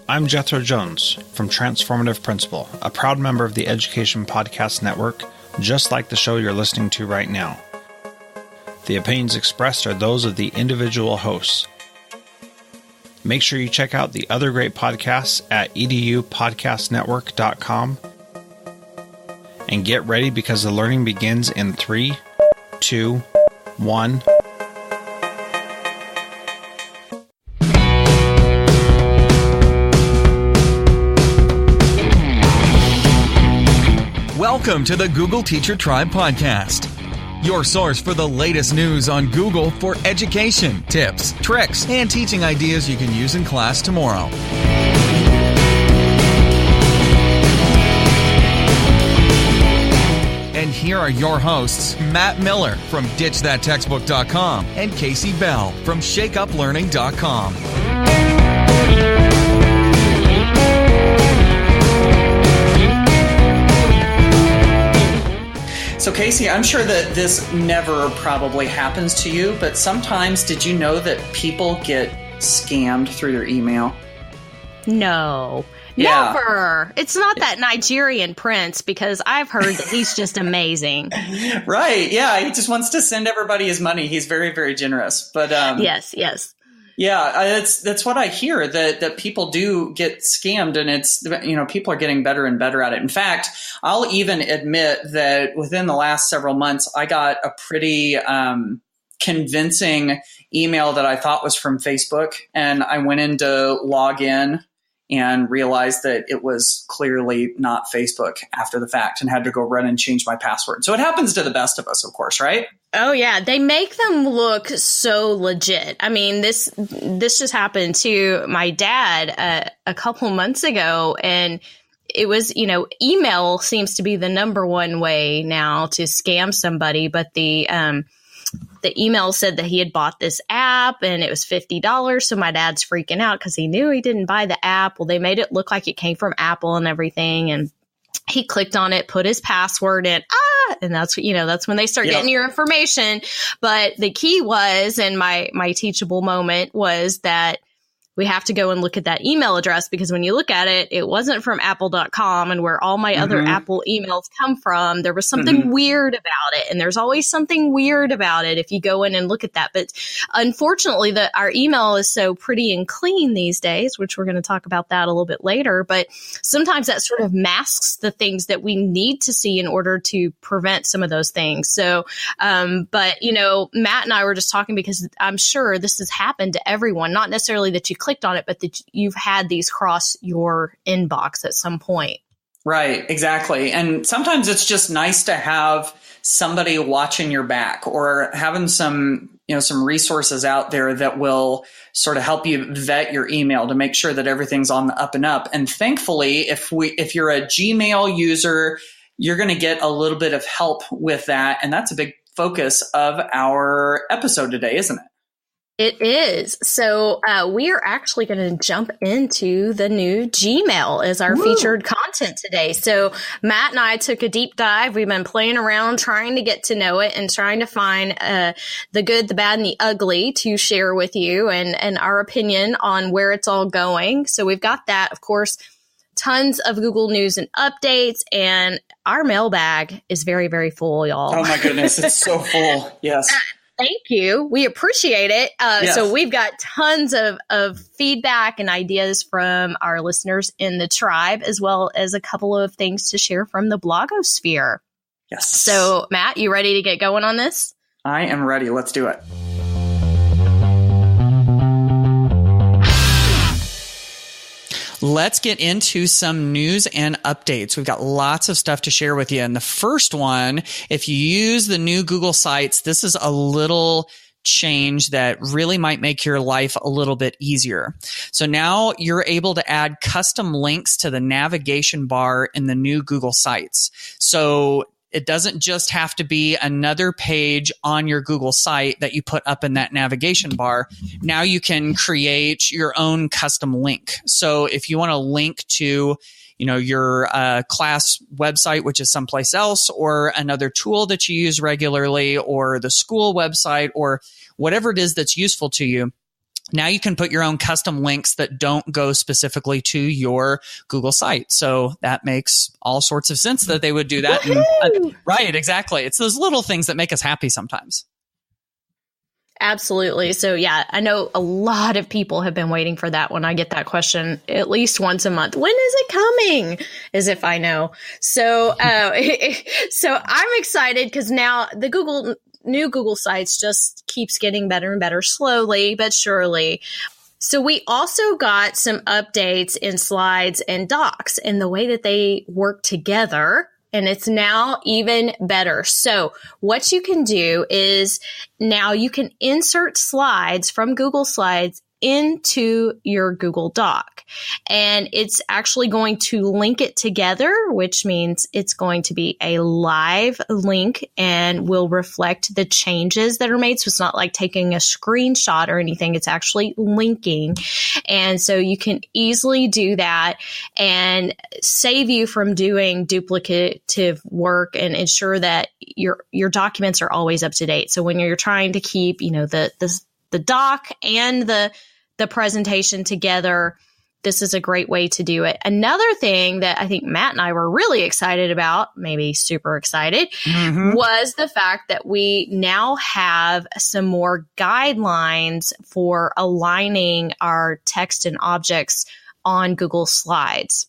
I'm Jethro Jones from Transformative Principal, a proud member of the Education Podcast Network, just like the show you're listening to right now. The opinions expressed are those of the individual hosts. Make sure you check out the other great podcasts at edupodcastnetwork.com. And get ready because the learning begins in 3, 2, 1. Welcome to the Google Teacher Tribe Podcast, your source for the latest news on Google for education, tips, tricks, and teaching ideas you can use in class tomorrow. And here are your hosts, Matt Miller from DitchThatTextbook.com and Kasey Bell from ShakeUpLearning.com. So Kasey, I'm sure that this never probably happens to you, but sometimes did you know that people get scammed through their email? No. Yeah. Never. It's not that Nigerian prince, because I've heard that he's just amazing. Right. Yeah. He just wants to send everybody his money. He's very, very generous. But Yes. Yeah, that's what I hear, that people do get scammed, and it's, people are getting better and better at it. In fact, I'll even admit that within the last several months, I got a pretty convincing email that I thought was from Facebook, and I went in to log in and realized that it was clearly not Facebook after the fact, and had to go run and change my password. So it happens to the best of us, of course, right? Oh, yeah. They make them look so legit. I mean, this just happened to my dad a couple months ago, and it was, email seems to be the number one way now to scam somebody, but the email said that he had bought this app and it was $50. So my dad's freaking out because he knew he didn't buy the app. Well, they made it look like it came from Apple and everything. And he clicked on it, put his password in, and that's when they start getting your information. But the key was, and my teachable moment was that we have to go and look at that email address, because when you look at it, it wasn't from apple.com, and where all my other Apple emails come from, there was something weird about it. And there's always something weird about it if you go in and look at that. But unfortunately, our email is so pretty and clean these days, which we're going to talk about that a little bit later. But sometimes that sort of masks the things that we need to see in order to prevent some of those things. So, but Matt and I were just talking, because I'm sure this has happened to everyone, not necessarily that you clicked on it, but that you've had these cross your inbox at some point. Right, exactly. And sometimes it's just nice to have somebody watching your back, or having some resources out there that will sort of help you vet your email to make sure that everything's on the up and up. And thankfully, if you're a Gmail user, you're going to get a little bit of help with that. And that's a big focus of our episode today, isn't it? It is. So we are actually going to jump into the new Gmail as our featured content today. So Matt and I took a deep dive. We've been playing around, trying to get to know it and trying to find the good, the bad, and the ugly to share with you, and our opinion on where it's all going. So we've got that, of course, tons of Google News and updates, and our mailbag is very, very full, y'all. Oh my goodness, it's so full. Yes. Thank you. We appreciate it. Yes. So we've got tons of feedback and ideas from our listeners in the tribe, as well as a couple of things to share from the blogosphere. Yes. So Matt, you ready to get going on this? I am ready. Let's do it. Let's get into some news and updates. We've got lots of stuff to share with you. And the first one, if you use the new Google Sites, this is a little change that really might make your life a little bit easier. So now you're able to add custom links to the navigation bar in the new Google Sites. So it doesn't just have to be another page on your Google site that you put up in that navigation bar. Now you can create your own custom link. So if you want to link to, your class website, which is someplace else, or another tool that you use regularly, or the school website, or whatever it is that's useful to you, now you can put your own custom links that don't go specifically to your Google site. So that makes all sorts of sense that they would do that. Right, exactly. It's those little things that make us happy sometimes. Absolutely. So yeah, I know a lot of people have been waiting for that. When I get that question at least once a month, when is it coming? As if I know. So, so I'm excited because now the new Google sites just keeps getting better and better, slowly but surely. So we also got some updates in slides and docs and the way that they work together. And it's now even better. So what you can do is now you can insert slides from Google Slides into your Google Doc. And it's actually going to link it together, which means it's going to be a live link and will reflect the changes that are made. So it's not like taking a screenshot or anything. It's actually linking. And so you can easily do that and save you from doing duplicative work and ensure that your documents are always up to date. So when you're trying to keep, the doc and the presentation together, this is a great way to do it. Another thing that I think Matt and I were really excited about, maybe super excited, was the fact that we now have some more guidelines for aligning our text and objects on Google Slides.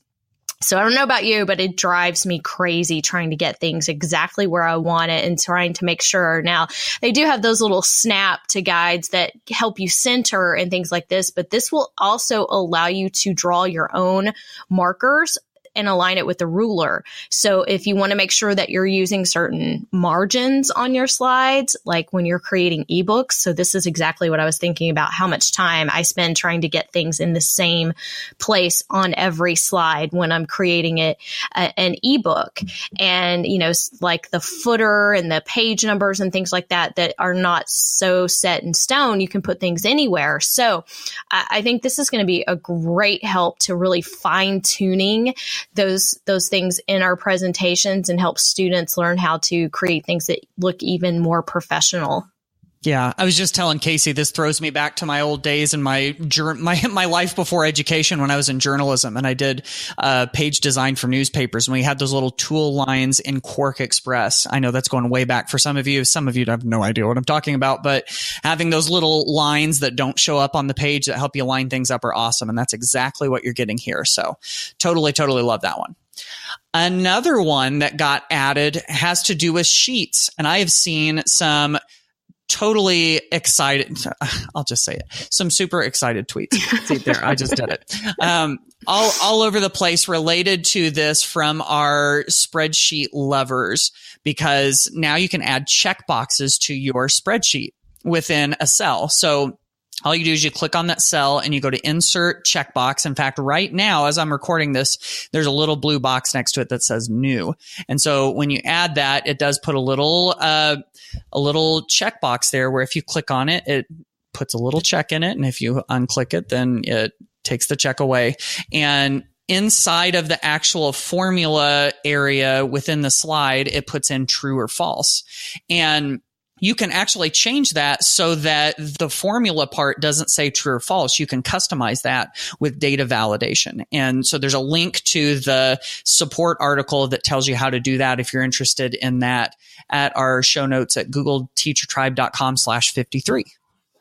So I don't know about you, but it drives me crazy trying to get things exactly where I want it and trying to make sure. Now, they do have those little snap to guides that help you center and things like this, but this will also allow you to draw your own markers and align it with the ruler. So if you want to make sure that you're using certain margins on your slides, like when you're creating ebooks. So this is exactly what I was thinking about, how much time I spend trying to get things in the same place on every slide when I'm creating an ebook. And, like the footer and the page numbers and things like that are not so set in stone. You can put things anywhere. So I think this is going to be a great help to really fine tuning those things in our presentations and help students learn how to create things that look even more professional. Yeah, I was just telling Kasey, this throws me back to my old days and my life before education when I was in journalism, and I did page design for newspapers, and we had those little tool lines in Quark Express. I know that's going way back for some of you. Some of you have no idea what I'm talking about, but having those little lines that don't show up on the page that help you line things up are awesome, and that's exactly what you're getting here. So totally love that one. Another one that got added has to do with sheets, and I have seen some totally excited. I'll just say it. Some super excited tweets. See there. I just did it. All over the place related to this from our spreadsheet lovers, because now you can add checkboxes to your spreadsheet within a cell. So all you do is you click on that cell and you go to insert checkbox. In fact, right now, as I'm recording this, there's a little blue box next to it that says new. And so when you add that, it does put a little checkbox there where if you click on it, it puts a little check in it. And if you unclick it, then it takes the check away. And inside of the actual formula area within the slide, it puts in true or false. And you can actually change that so that the formula part doesn't say true or false. You can customize that with data validation. And so there's a link to the support article that tells you how to do that if you're interested in that at our show notes at googleteachertribe.com/53.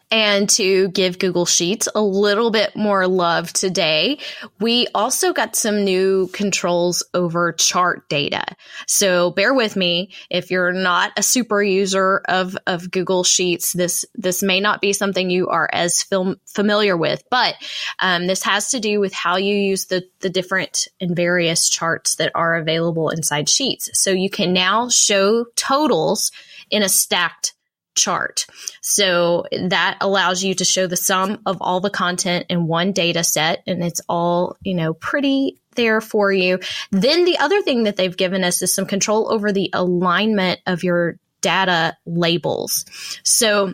And to give Google Sheets a little bit more love today, we also got some new controls over chart data. So bear with me. If you're not a super user of Google Sheets, this may not be something you are as familiar with, but this has to do with how you use the different and various charts that are available inside Sheets. So you can now show totals in a stacked chart. So that allows you to show the sum of all the content in one data set, and it's all, pretty there for you. Then the other thing that they've given us is some control over the alignment of your data labels. So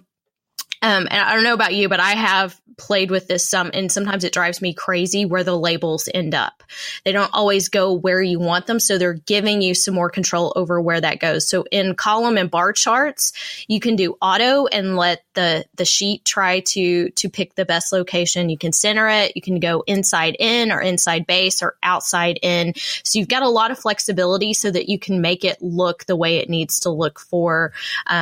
and I don't know about you, but I have played with this some, and sometimes it drives me crazy where the labels end up. They don't always go where you want them, so they're giving you some more control over where that goes. So in column and bar charts, you can do auto and let the sheet try to pick the best location. You can center it. You can go inside in or inside base or outside in. So you've got a lot of flexibility so that you can make it look the way it needs to look for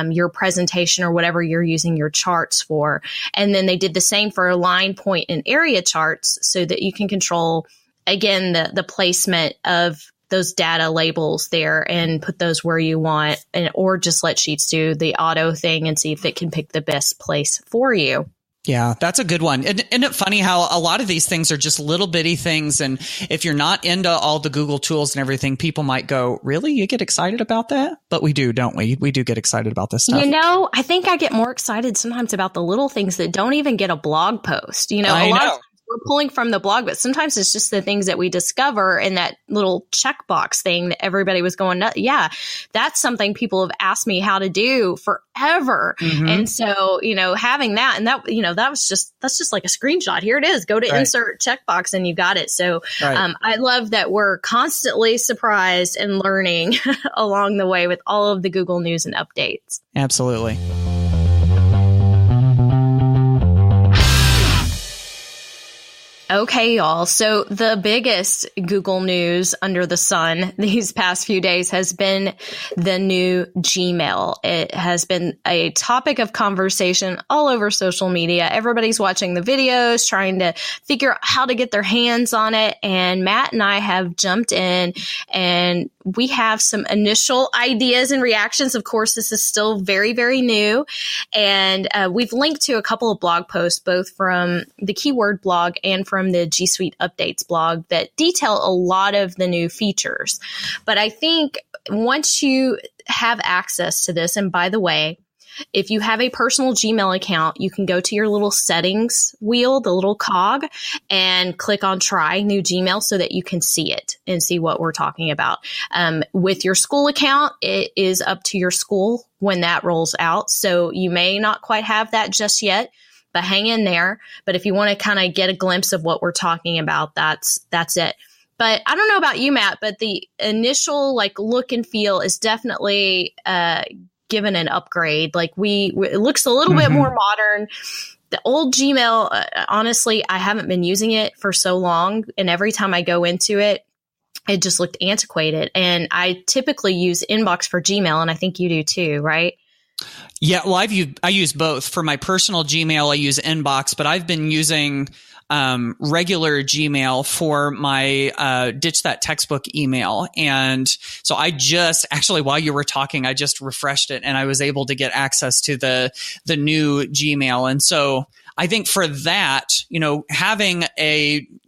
your presentation or whatever you're using your charts for. And then they did the same for line, point, and area charts so that you can control, again, the placement of those data labels there and put those where you want, or just let Sheets do the auto thing and see if it can pick the best place for you. Yeah, that's a good one. Isn't it funny how a lot of these things are just little bitty things? And if you're not into all the Google tools and everything, people might go, really? You get excited about that? But we do, don't we? We do get excited about this stuff. I think I get more excited sometimes about the little things that don't even get a blog post. A lot of times we're pulling from the blog, but sometimes it's just the things that we discover in that little checkbox thing that everybody was going, yeah, that's something people have asked me how to do forever. Mm-hmm. And so, having that, and that's just like a screenshot. Here it is. Go to insert checkbox and you got it. So I love that we're constantly surprised and learning along the way with all of the Google News and updates. Absolutely. Okay, y'all. So the biggest Google news under the sun these past few days has been the new Gmail. It has been a topic of conversation all over social media. Everybody's watching the videos, trying to figure out how to get their hands on it. And Matt and I have jumped in and we have some initial ideas and reactions. Of course, this is still very, very new. And we've linked to a couple of blog posts, both from the Keyword blog and from the G Suite Updates blog that detail a lot of the new features. But I think once you have access to this, and by the way, if you have a personal Gmail account, you can go to your little settings wheel, the little cog, and click on Try New Gmail so that you can see it and see what we're talking about. With your school account, it is up to your school when that rolls out. So you may not quite have that just yet, but hang in there. But if you want to kind of get a glimpse of what we're talking about, that's it. But I don't know about you, Matt, but the initial look and feel is definitely given an upgrade. It looks a little bit more modern. The old Gmail, honestly, I haven't been using it for so long. And every time I go into it, it just looked antiquated. And I typically use Inbox for Gmail, and I think you do too, right? Yeah, well, I use both. For my personal Gmail, I use Inbox, but I've been using regular Gmail for my Ditch That Textbook email. And so I just, actually, while you were talking, I just refreshed it and I was able to get access to the new Gmail. And so I think for that, having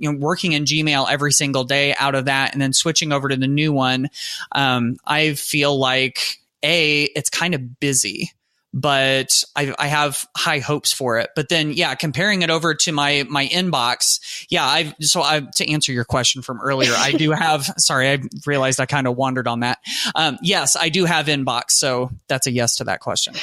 working in Gmail every single day out of that and then switching over to the new one, I feel like it's kind of busy, but I have high hopes for it. But then, comparing it over to my Inbox, to answer your question from earlier, I do have, sorry, I realized I kind of wandered on that. Yes, I do have Inbox. So that's a yes to that question.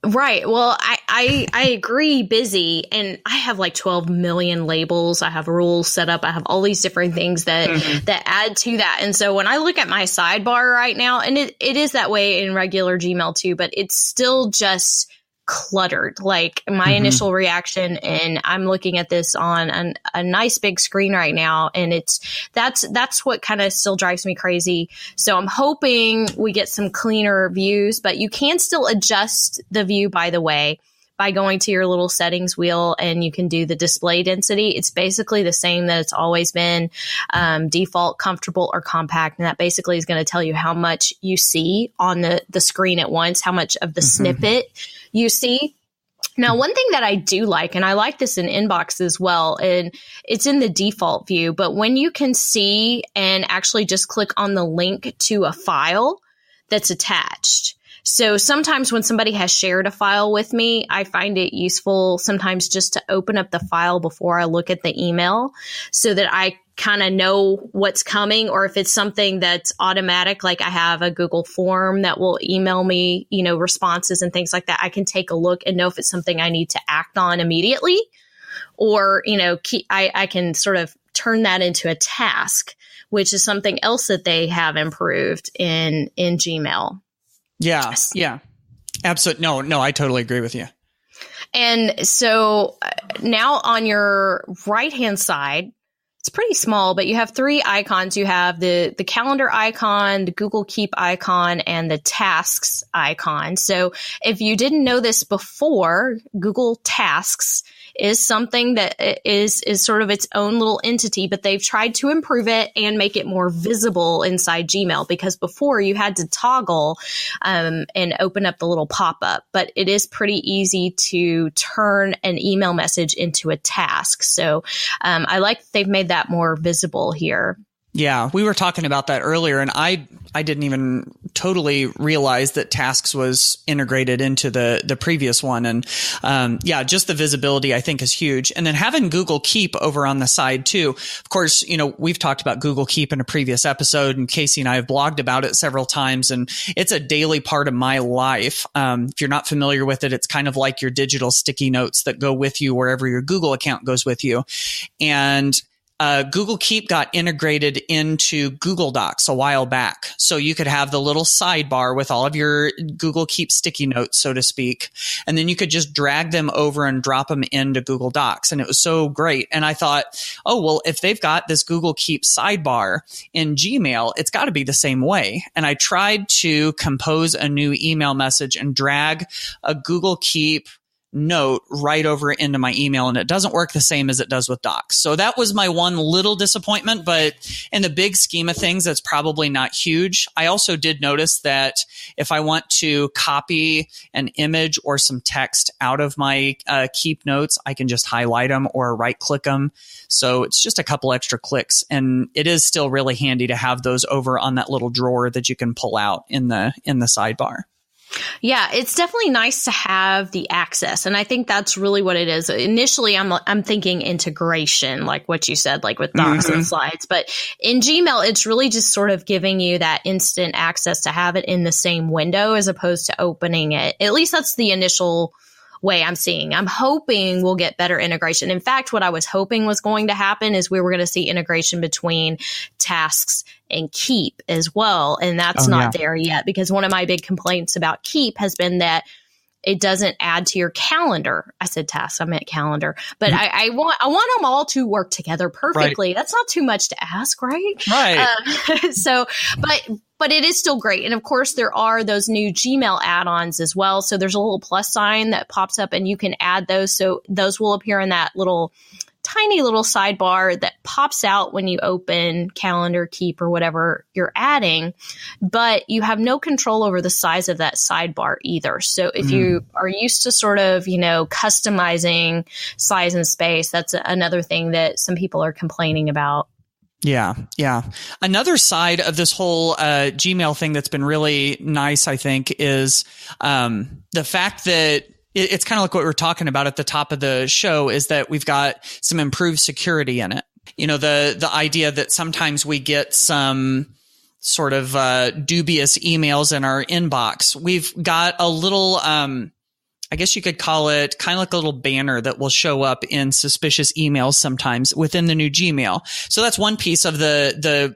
Right. Well, I agree, busy. And I have 12 million labels. I have rules set up. I have all these different things that add to that. And so when I look at my sidebar right now, and it is that way in regular Gmail too, but it's still just cluttered. My initial reaction, and I'm looking at this on a nice big screen right now, and that's what kind of still drives me crazy. So I'm hoping we get some cleaner views, but you can still adjust the view, by the way, by going to your little settings wheel, and you can do the display density. It's basically the same that it's always been, default, comfortable, or compact. And that basically is going to tell you how much you see on the screen at once, how much of the snippet you see. Now, one thing that I do like, and I like this in Inbox as well, and it's in the default view, but when you can see and actually just click on the link to a file that's attached. So sometimes when somebody has shared a file with me, I find it useful sometimes just to open up the file before I look at the email so that I kind of know what's coming, or if it's something that's automatic, like I have a Google form that will email me, responses and things like that, I can take a look and know if it's something I need to act on immediately or, I can sort of turn that into a task, which is something else that they have improved in Gmail. Yeah. Yeah. Absolutely. No, I totally agree with you. And so now on your right-hand side, it's pretty small, but you have 3 icons. You have the calendar icon, the Google Keep icon, and the tasks icon. So if you didn't know this before, Google Tasks is something that is sort of its own little entity, but they've tried to improve it and make it more visible inside Gmail, because before you had to toggle and open up the little pop-up, but it is pretty easy to turn an email message into a task. So I like that they've made that more visible here. Yeah, we were talking about that earlier, and I didn't even totally realize that Tasks was integrated into the previous one. And just the visibility I think is huge. And then having Google Keep over on the side too. Of course, we've talked about Google Keep in a previous episode, and Kasey and I have blogged about it several times, and it's a daily part of my life. If you're not familiar with it, it's kind of like your digital sticky notes that go with you wherever your Google account goes with you. And Google Keep got integrated into Google Docs a while back. So you could have the little sidebar with all of your Google Keep sticky notes, so to speak. And then you could just drag them over and drop them into Google Docs. And it was so great. And I thought, oh, well, if they've got this Google Keep sidebar in Gmail, it's got to be the same way. And I tried to compose a new email message and drag a Google Keep note right over into my email, and it doesn't work the same as it does with Docs. So that was my one little disappointment, but in the big scheme of things, that's probably not huge. I also did notice that if I want to copy an image or some text out of my Keep notes, I can just highlight them or right click them. So it's just a couple extra clicks, and it is still really handy to have those over on that little drawer that you can pull out in the sidebar. Yeah, it's definitely nice to have the access. And I think that's really what it is. Initially, I'm thinking integration, like what you said, like with Docs and Slides. But in Gmail, it's really just sort of giving you that instant access to have it in the same window as opposed to opening it. At least that's the initial way I'm seeing. I'm hoping we'll get better integration. In fact, what I was hoping was going to happen is we were going to see integration between Tasks and Keep as well. And that's not there yet, because one of my big complaints about Keep has been that it doesn't add to your calendar. I said tasks, I meant calendar. But I want them all to work together perfectly. Right. That's not too much to ask, right? Right. But it is still great. And of course, there are those new Gmail add-ons as well. So there's a little plus sign that pops up and you can add those. So those will appear in that tiny little sidebar that pops out when you open Calendar, Keep, or whatever you're adding. But you have no control over the size of that sidebar either. So if you are used to sort of, customizing size and space, that's another thing that some people are complaining about. Yeah. Another side of this whole Gmail thing that's been really nice, I think, is the fact that it's kind of like what we were talking about at the top of the show, is that we've got some improved security in it. The idea that sometimes we get some sort of dubious emails in our inbox. We've got a little I guess you could call it kind of like a little banner that will show up in suspicious emails sometimes within the new Gmail. So that's one piece of the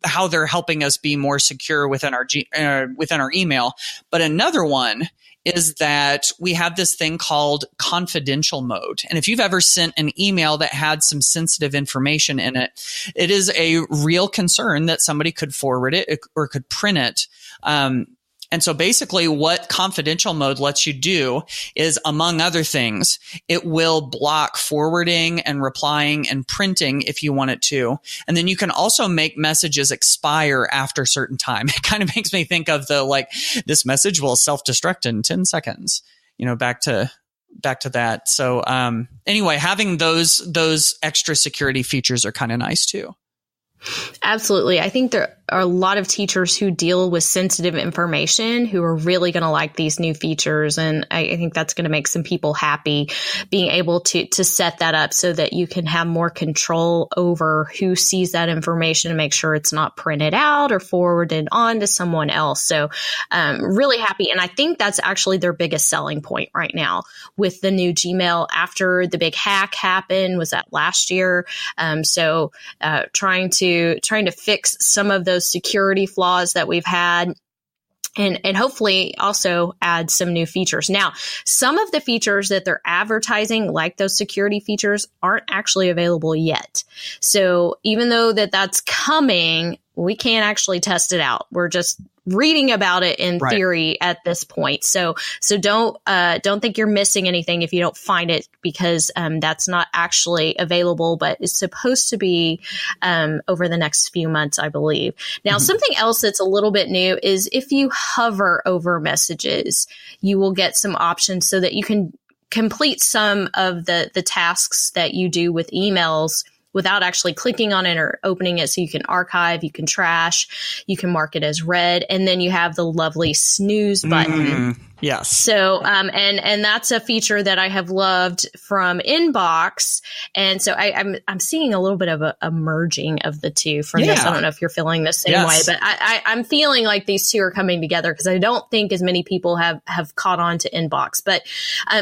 how they're helping us be more secure within our email. But another one is that we have this thing called confidential mode. And if you've ever sent an email that had some sensitive information in it, it is a real concern that somebody could forward it or could print it. And so basically what confidential mode lets you do is, among other things, it will block forwarding and replying and printing if you want it to. And then you can also make messages expire after a certain time. It kind of makes me think of this message will self-destruct in 10 seconds, back to that. So, anyway, having those extra security features are kind of nice too. Absolutely. I think there a lot of teachers who deal with sensitive information who are really going to like these new features. And I think that's going to make some people happy, being able to set that up so that you can have more control over who sees that information and make sure it's not printed out or forwarded on to someone else. So really happy. And I think that's actually their biggest selling point right now with the new Gmail after the big hack happened. Was that last year? So trying to fix some of those security flaws that we've had. And hopefully also add some new features. Now, some of the features that they're advertising, like those security features, aren't actually available yet. So even though that's coming, we can't actually test it out. We're just reading about it in theory at this point. So don't think you're missing anything if you don't find it, because that's not actually available, but it's supposed to be over the next few months, I believe. Now, something else that's a little bit new is if you hover over messages, you will get some options so that you can complete some of the tasks that you do with emails without actually clicking on it or opening it. So you can archive, you can trash, you can mark it as read, and then you have the lovely snooze button. Yes. So, and that's a feature that I have loved from Inbox. And so I'm seeing a little bit of a merging of the two from this. I don't know if you're feeling the same way, but I'm feeling like these two are coming together because I don't think as many people have caught on to Inbox. But,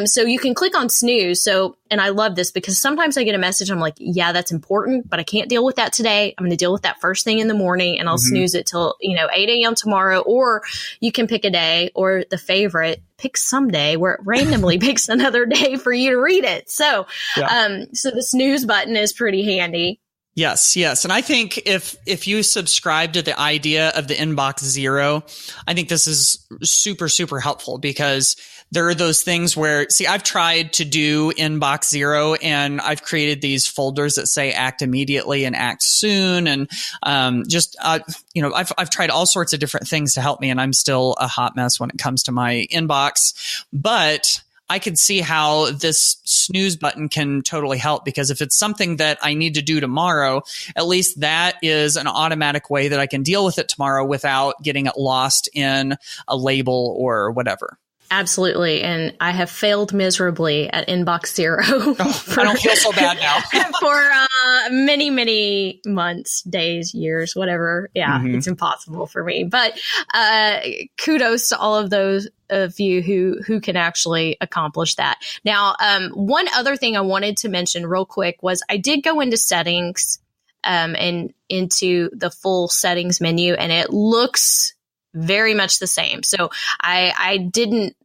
so you can click on snooze. So, and I love this because sometimes I get a message. I'm like, yeah, that's important, but I can't deal with that today. I'm going to deal with that first thing in the morning, and I'll snooze it till, 8 a.m. tomorrow. Or you can pick a day, or the favorite, pick someday where it randomly picks another day for you to read it. So, so the snooze button is pretty handy. Yes. And I think if you subscribe to the idea of the Inbox Zero, I think this is super, super helpful, because there are those things where, I've tried to do Inbox Zero, and I've created these folders that say act immediately and act soon. And, I've tried all sorts of different things to help me, and I'm still a hot mess when it comes to my inbox. But I could see how this snooze button can totally help, because if it's something that I need to do tomorrow, at least that is an automatic way that I can deal with it tomorrow without getting it lost in a label or whatever. Absolutely. And I have failed miserably at Inbox Zero. I don't feel so bad now. For many, many months, days, years, whatever. Yeah, it's impossible for me. But kudos to all of those of you who can actually accomplish that. Now, one other thing I wanted to mention real quick was I did go into settings and into the full settings menu, and it looks very much the same. So I didn't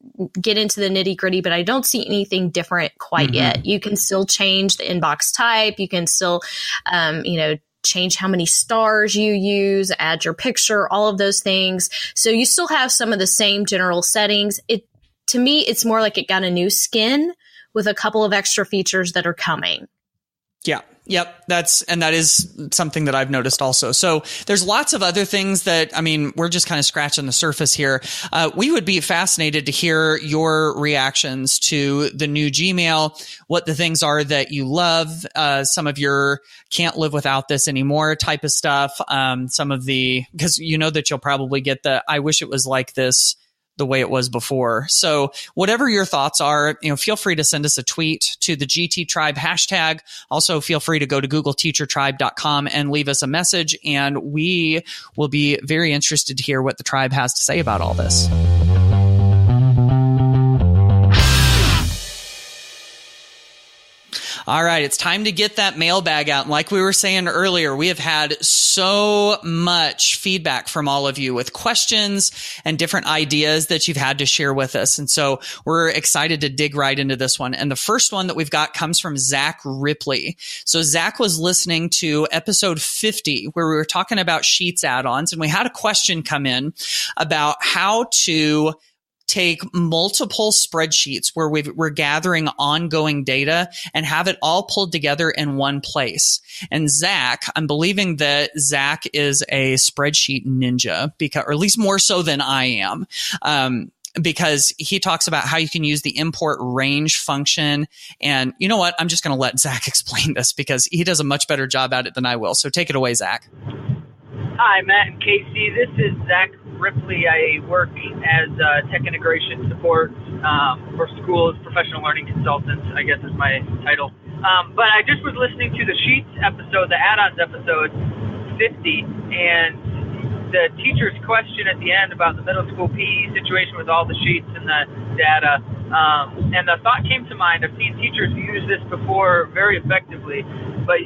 get into the nitty gritty, but I don't see anything different quite yet. You can still change the inbox type. You can still, change how many stars you use, add your picture, all of those things. So you still have some of the same general settings. To me, it's more like it got a new skin with a couple of extra features that are coming. Yeah. Yep. That is something that I've noticed also. So there's lots of other things that, we're just kind of scratching the surface here. We would be fascinated to hear your reactions to the new Gmail, what the things are that you love, some of your can't live without this anymore type of stuff. Because you know that you'll probably get the, I wish it was like this the way it was before. So whatever your thoughts are, feel free to send us a tweet to the GT Tribe hashtag. Also, feel free to go to googleteachertribe.com and leave us a message, and we will be very interested to hear what the tribe has to say about all this. All right, it's time to get that mailbag out. And like we were saying earlier, we have had so much feedback from all of you with questions and different ideas that you've had to share with us. And so we're excited to dig right into this one. And the first one that we've got comes from Zach Ripley. So Zach was listening to episode 50, where we were talking about Sheets add-ons, and we had a question come in about how to take multiple spreadsheets where we're gathering ongoing data and have it all pulled together in one place. And Zach, I'm believing that Zach is a spreadsheet ninja, or at least more so than I am. Because he talks about how you can use the import range function. And you know what? I'm just going to let Zach explain this because he does a much better job at it than I will. So take it away, Zach. Hi, Matt and Kasey. This is Zach Ripley. I work as tech integration support for schools, professional learning consultant, I guess is my title. But I just was listening to the Sheets episode, the add-ons episode 50, and the teacher's question at the end about the middle school PE situation with all the sheets and the data. And the thought came to mind. I've seen teachers use this before very effectively, but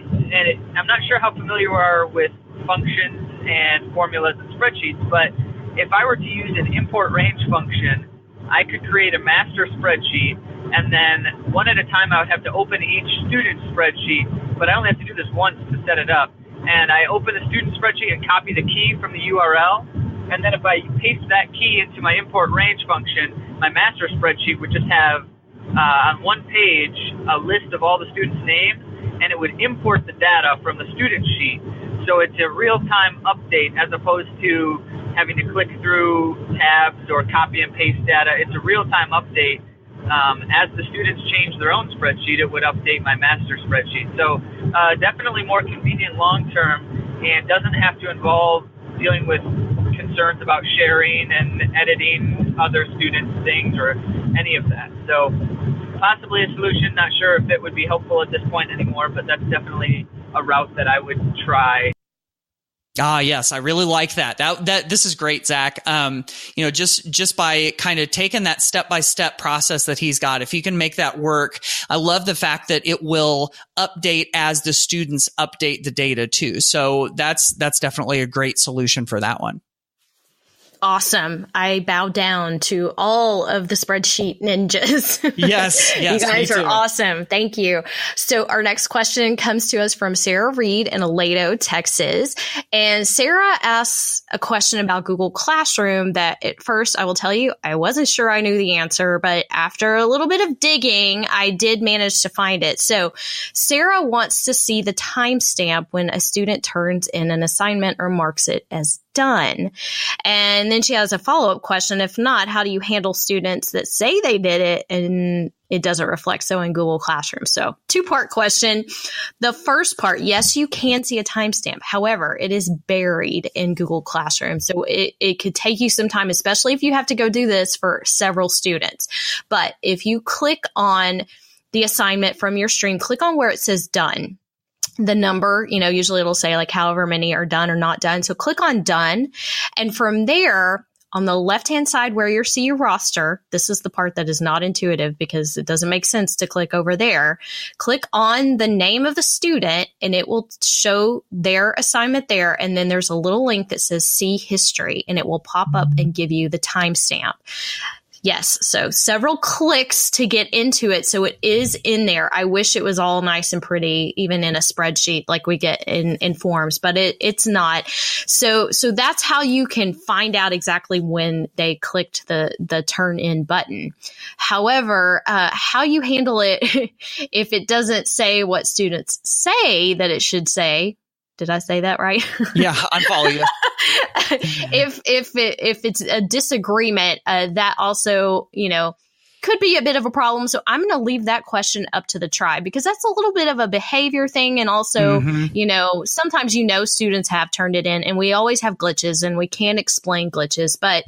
I'm not sure how familiar you are with functions and formulas and spreadsheets, but if I were to use an import range function, I could create a master spreadsheet, and then one at a time I would have to open each student spreadsheet, but I only have to do this once to set it up. And I open the student spreadsheet and copy the key from the URL, and then if I paste that key into my import range function, my master spreadsheet would just have on one page a list of all the students' names, and it would import the data from the student sheet. So it's a real-time update as opposed to having to click through tabs or copy and paste data. It's a real-time update. As the students change their own spreadsheet, it would update my master spreadsheet. So definitely more convenient long-term, and doesn't have to involve dealing with concerns about sharing and editing other students' things or any of that. So possibly a solution. Not sure if it would be helpful at this point anymore, but that's definitely a route that I would try. Yes, I really like that. This is great, Zach. Just by kind of taking that step-by-step process that he's got, if you can make that work, I love the fact that it will update as the students update the data too. So that's definitely a great solution for that one. Awesome. I bow down to all of the spreadsheet ninjas. Yes. You guys are awesome. Thank you. So our next question comes to us from Sara Reed in Aledo, Texas. And Sarah asks a question about Google Classroom that at first, I will tell you, I wasn't sure I knew the answer, but after a little bit of digging, I did manage to find it. So Sarah wants to see the timestamp when a student turns in an assignment or marks it as done. And then she has a follow-up question. If not, how do you handle students that say they did it and it doesn't reflect so in Google Classroom? So two-part question. The first part, yes, you can see a timestamp. However, it is buried in Google Classroom. So it could take you some time, especially if you have to go do this for several students. But if you click on the assignment from your stream, click on where it says done. The number, usually it'll say like however many are done or not done. So click on done. And from there, on the left-hand side where you see your roster, this is the part that is not intuitive because it doesn't make sense to click over there. Click on the name of the student and it will show their assignment there. And then there's a little link that says see history and it will pop up and give you the timestamp. Yes. So several clicks to get into it. So it is in there. I wish it was all nice and pretty, even in a spreadsheet like we get in forms, but it's not. So that's how you can find out exactly when they clicked the turn in button. However, how you handle it if it doesn't say what students say that it should say. Did I say that right? Yeah, I'm following you. If it's a disagreement, that also, could be a bit of a problem. So I'm going to leave that question up to the tribe because that's a little bit of a behavior thing. And also, sometimes, students have turned it in and we always have glitches and we can't explain glitches. But,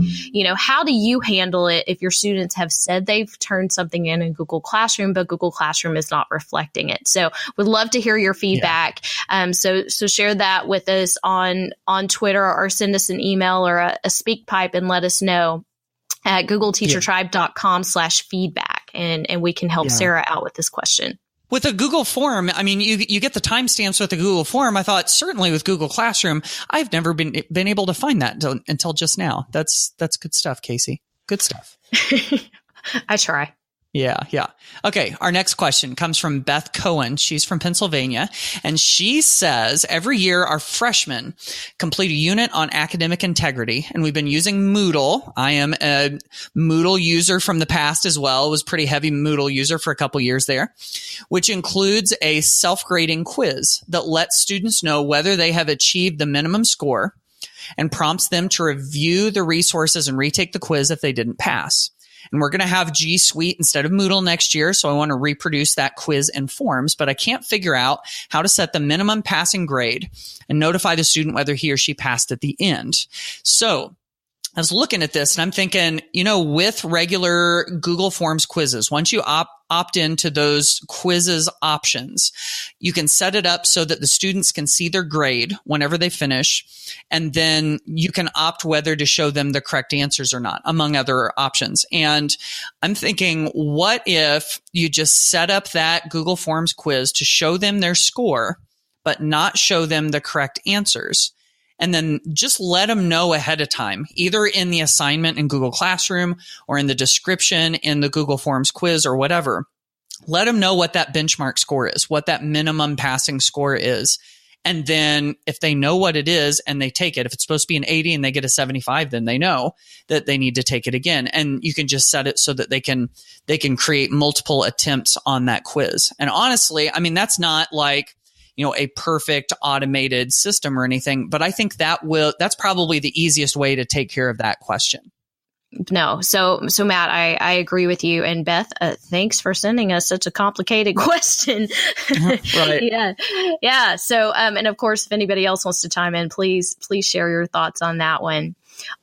how do you handle it if your students have said they've turned something in Google Classroom, but Google Classroom is not reflecting it? So we'd love to hear your feedback. Yeah. So share that with us on Twitter or send us an email or a speak pipe and let us know at googleteachertribe.com/feedback. And we can help Sarah out with this question. With a Google form, I mean, you get the timestamps with the Google form. I thought certainly with Google Classroom, I've never been able to find that until just now. That's good stuff, Kasey. Good stuff. I try. Yeah. Okay. Our next question comes from Beth Cohen. She's from Pennsylvania. And she says, every year our freshmen complete a unit on academic integrity. And we've been using Moodle. I am a Moodle user from the past as well. Was pretty heavy Moodle user for a couple years there, which includes a self-grading quiz that lets students know whether they have achieved the minimum score and prompts them to review the resources and retake the quiz if they didn't pass. And we're going to have G Suite instead of Moodle next year. So I want to reproduce that quiz and forms, but I can't figure out how to set the minimum passing grade and notify the student whether he or she passed at the end. So I was looking at this and I'm thinking, with regular Google Forms quizzes, once you opt into those quizzes options, you can set it up so that the students can see their grade whenever they finish. And then you can opt whether to show them the correct answers or not, among other options. And I'm thinking, what if you just set up that Google Forms quiz to show them their score, but not show them the correct answers? And then just let them know ahead of time, either in the assignment in Google Classroom or in the description in the Google Forms quiz or whatever. Let them know what that benchmark score is, what that minimum passing score is. And then if they know what it is and they take it, if it's supposed to be an 80 and they get a 75, then they know that they need to take it again. And you can just set it so that they can create multiple attempts on that quiz. And honestly, that's not like, a perfect automated system or anything, but I think that's probably the easiest way to take care of that question. No. So Matt, I agree with you. And Beth, thanks for sending us such a complicated question. Right. Yeah. So, and of course, if anybody else wants to chime in, please share your thoughts on that one.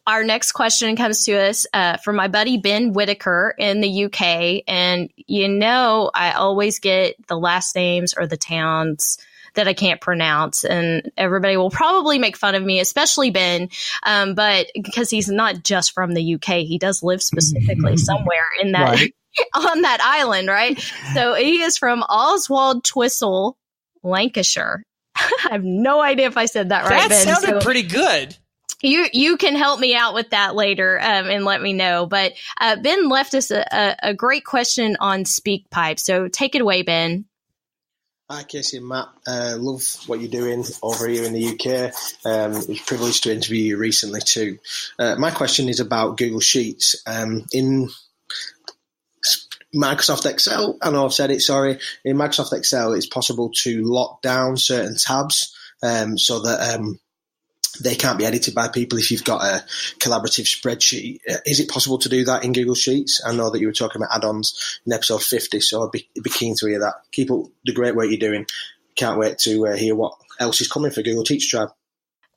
Our next question comes to us from my buddy Ben Whitaker in the UK. And, I always get the last names or the towns that I can't pronounce. And everybody will probably make fun of me, especially Ben, but because he's not just from the UK, he does live specifically somewhere in that right. on that island, right? So he is from Oswald Twistle, Lancashire. I have no idea if I said that right, Ben. That sounded pretty good. You can help me out with that later and let me know. But Ben left us a great question on SpeakPipe. So take it away, Ben. Hi, Kasey and Matt. Love what you're doing over here in the UK. It was a privilege to interview you recently too. My question is about Google Sheets. In Microsoft Excel, I know I've said it, sorry. In Microsoft Excel, it's possible to lock down certain tabs so that they can't be edited by people if you've got a collaborative spreadsheet. Is it possible to do that in Google Sheets? I know that you were talking about add-ons in episode 50, so I'd be keen to hear that. Keep up the great work you're doing. Can't wait to hear what else is coming for Google Teacher Tribe.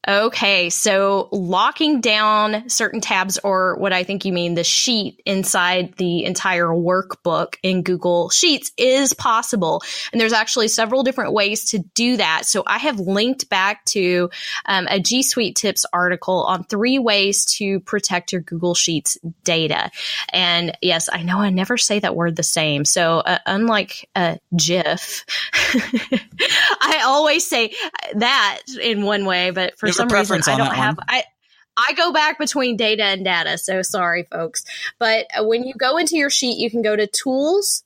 Okay, so locking down certain tabs, or what I think you mean, the sheet inside the entire workbook in Google Sheets is possible. And there's actually several different ways to do that. So I have linked back to a G Suite Tips article on 3 ways to protect your Google Sheets data. And yes, I know I never say that word the same. So unlike GIF, I always say that in one way, but for some reason I don't have I go back between data and data, so sorry folks. But when you go into your sheet, you can go to Tools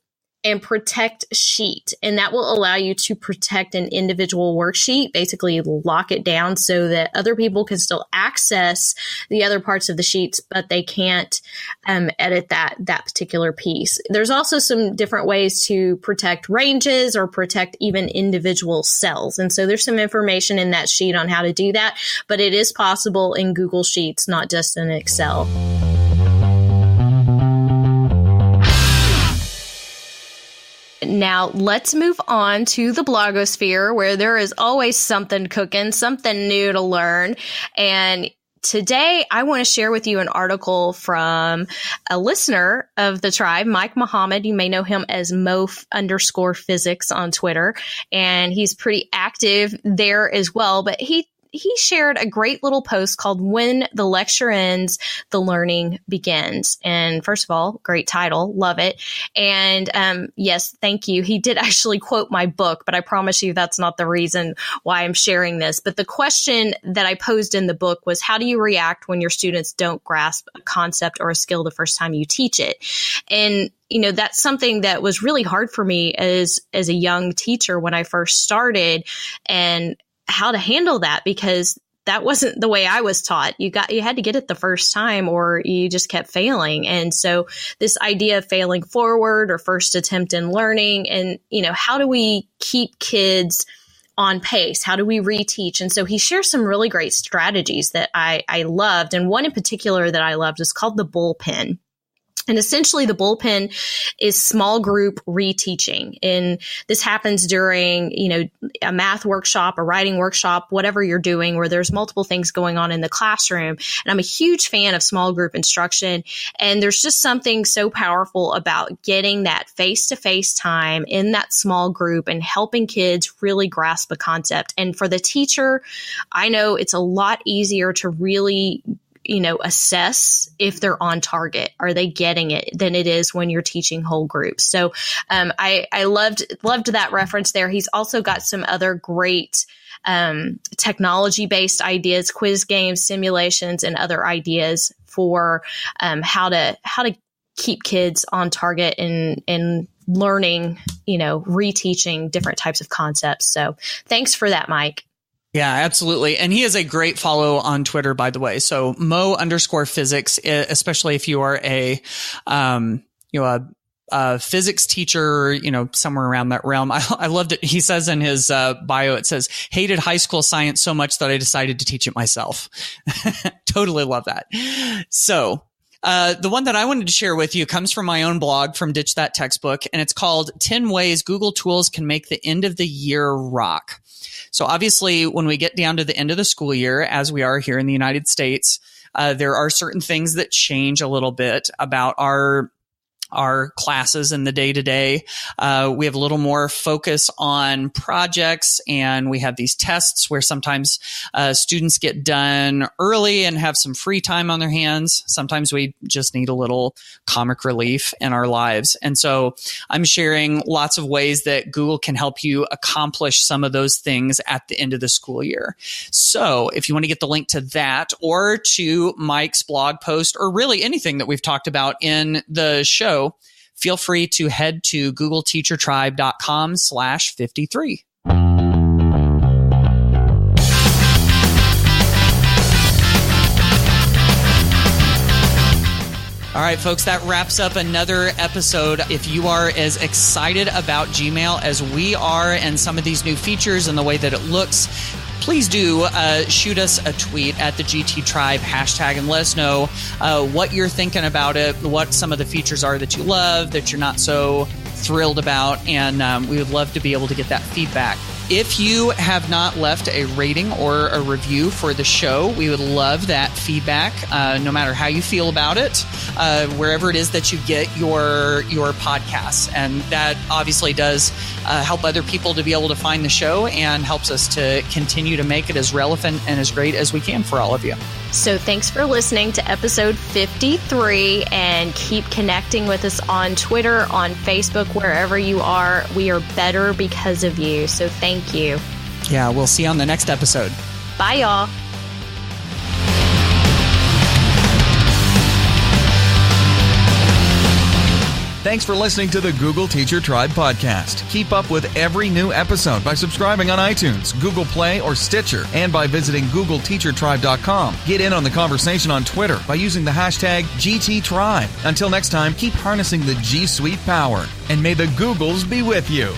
and Protect Sheet, and that will allow you to protect an individual worksheet, basically lock it down so that other people can still access the other parts of the sheets, but they can't edit that particular piece. There's also some different ways to protect ranges or protect even individual cells. And so there's some information in that sheet on how to do that, but it is possible in Google Sheets, not just in Excel. Now, let's move on to the blogosphere, where there is always something cooking, something new to learn. And today, I want to share with you an article from a listener of the tribe, Mike Muhammad. You may know him as Mof_physics on Twitter, and he's pretty active there as well. But he shared a great little post called When the Lecture Ends, the Learning Begins. And first of all, great title. Love it. And yes, thank you. He did actually quote my book, but I promise you that's not the reason why I'm sharing this. But the question that I posed in the book was, how do you react when your students don't grasp a concept or a skill the first time you teach it? And that's something that was really hard for me as a young teacher when I first started, and how to handle that, because that wasn't the way I was taught. You had to get it the first time or you just kept failing. And so this idea of failing forward or first attempt in learning, and, how do we keep kids on pace? How do we reteach? And so he shares some really great strategies that I loved. And one in particular that I loved is called the bullpen. And essentially the bullpen is small group reteaching. And this happens during, a math workshop, a writing workshop, whatever you're doing, where there's multiple things going on in the classroom. And I'm a huge fan of small group instruction. And there's just something so powerful about getting that face-to-face time in that small group and helping kids really grasp a concept. And for the teacher, I know it's a lot easier to really assess if they're on target. Are they getting it? Than it is when you're teaching whole groups. So I loved that reference there. He's also got some other great technology-based ideas, quiz games, simulations, and other ideas for how to keep kids on target and learning, reteaching different types of concepts. So thanks for that, Mike. Yeah, absolutely. And he is a great follow on Twitter, by the way. So Mo_physics, especially if you are a physics teacher, somewhere around that realm. I loved it. He says in his bio, it says, hated high school science so much that I decided to teach it myself. Totally love that. So the one that I wanted to share with you comes from my own blog from Ditch That Textbook, and it's called 10 Ways Google Tools Can Make the End of the Year Rock. So obviously, when we get down to the end of the school year, as we are here in the United States, there are certain things that change a little bit about our classes in the day-to-day. We have a little more focus on projects, and we have these tests where sometimes students get done early and have some free time on their hands. Sometimes we just need a little comic relief in our lives. And so I'm sharing lots of ways that Google can help you accomplish some of those things at the end of the school year. So if you want to get the link to that or to Mike's blog post or really anything that we've talked about in the show, feel free to head to googleteachertribe.com/53. All right, folks, that wraps up another episode. If you are as excited about Gmail as we are and some of these new features and the way that it looks, please do shoot us a tweet at the GT Tribe hashtag and let us know what you're thinking about it, what some of the features are that you love, that you're not so thrilled about, and we would love to be able to get that feedback. If you have not left a rating or a review for the show, we would love that feedback, no matter how you feel about it, wherever it is that you get your podcasts. And that obviously does help other people to be able to find the show and helps us to continue to make it as relevant and as great as we can for all of you. So thanks for listening to episode 53, and keep connecting with us on Twitter, on Facebook, wherever you are. We are better because of you. So thank you. Yeah, we'll see you on the next episode. Bye, y'all. Thanks for listening to the Google Teacher Tribe podcast. Keep up with every new episode by subscribing on iTunes, Google Play, or Stitcher, and by visiting googleteachertribe.com. Get in on the conversation on Twitter by using the hashtag GTTribe. Until next time, keep harnessing the G Suite power, and may the Googles be with you.